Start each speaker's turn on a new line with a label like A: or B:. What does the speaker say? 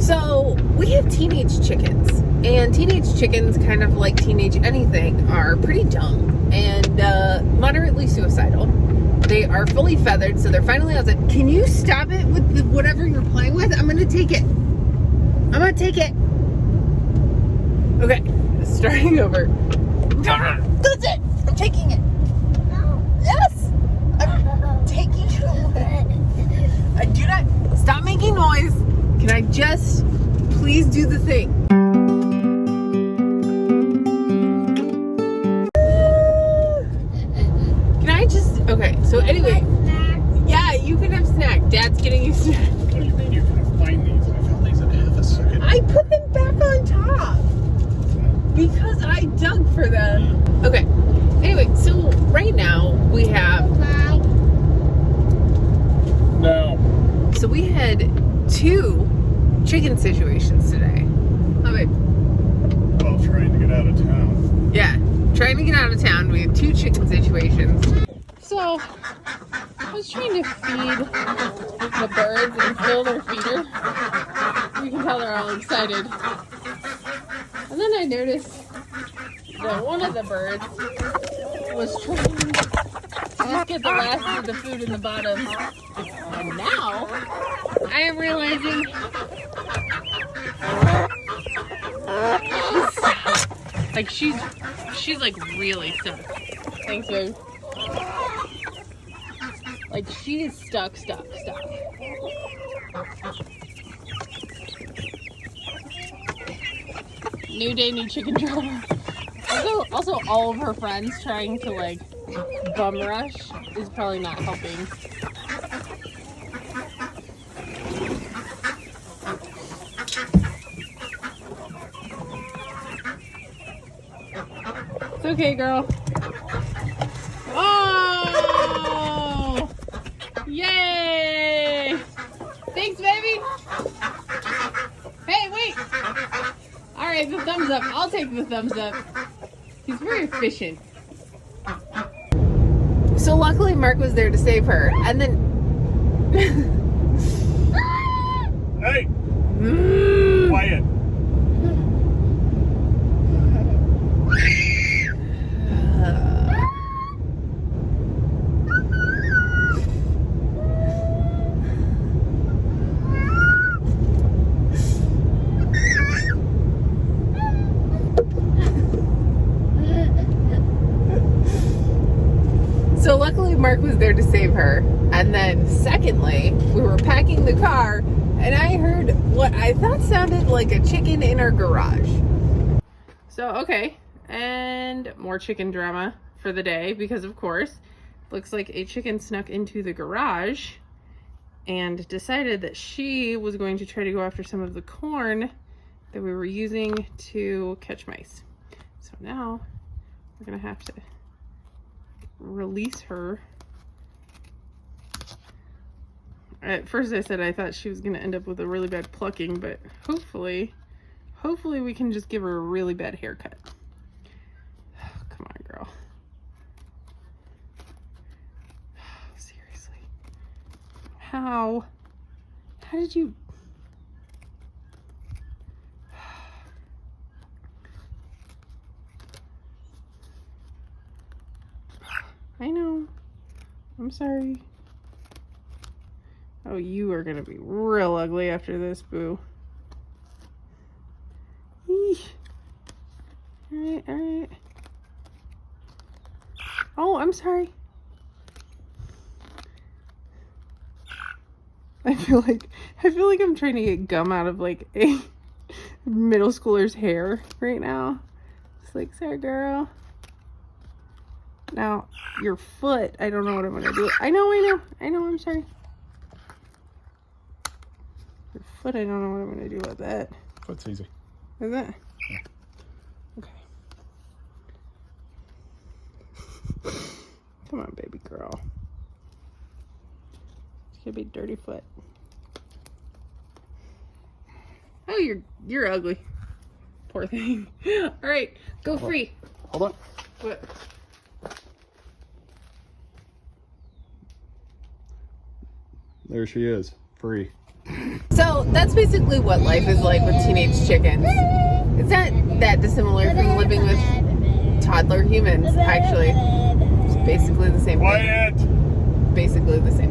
A: So we have teenage chickens, and teenage chickens, kind of like teenage anything, are pretty dumb and moderately suicidal. They are fully feathered, so they're finally outside. Can you stop it with whatever you're playing with? I'm gonna take it. I'm gonna take it. Okay, starting over. That's it. I'm taking it. Yes, I'm taking it away. I do not. Stop making noise. Can I just please do the thing? Can I just... Okay, so anyway. Yeah, you can have snack. Dad's getting you snack.
B: What do you mean you can find these? I found these in half a second.
A: I put them back on top because I dug for them. Okay, anyway, so right now we have...
B: No.
A: So we had 2 chicken situations today. Oh, wait.
B: Well, trying to get out of town.
A: Yeah, trying to get out of town. We had 2 chicken situations. So, I was trying to feed the birds and fill their feeder. You can tell they're all excited. And then I noticed that one of the birds was trying to get the last of the food in the bottom. And now, I am realizing she's like really stuck. Thanks, babe. Like she is stuck. New day, new chicken drama. Also all of her friends trying to like bum rush is probably not helping. It's okay, girl. Oh! Yay! Thanks, baby. Hey, wait. All right, the thumbs up. I'll take the thumbs up. He's very efficient. So luckily, Mark was there to save her, and then.
B: Hey! Quiet.
A: So luckily Mark was there to save her. And then secondly, we were packing the car and I heard what I thought sounded like a chicken in our garage. So, okay. And more chicken drama for the day because of course, looks like a chicken snuck into the garage and decided that she was going to try to go after some of the corn that we were using to catch mice. So now we're gonna have to release her. At first I said I thought she was gonna end up with a really bad plucking, but hopefully we can just give her a really bad haircut. Oh, come on, girl. Seriously. How did you... I know. I'm sorry. Oh, you are gonna be real ugly after this, boo. Eesh. Alright. Oh, I'm sorry. I feel like I'm trying to get gum out of like a middle schooler's hair right now. It's like, sorry, girl. Now, your foot, I don't know what I'm gonna do. I know, I'm sorry. Your foot, I don't know what I'm gonna do about that.
B: Foot's easy.
A: Is it?
B: Yeah.
A: Okay. Come on, baby girl. It's gonna be dirty foot. Oh, you're ugly. Poor thing. All right, go free.
B: Hold on.
A: What?
B: There she is, free.
A: So that's basically what life is like with teenage chickens. It's not that dissimilar from living with toddler humans, actually. It's basically the same thing.
B: Quiet.
A: Basically the same.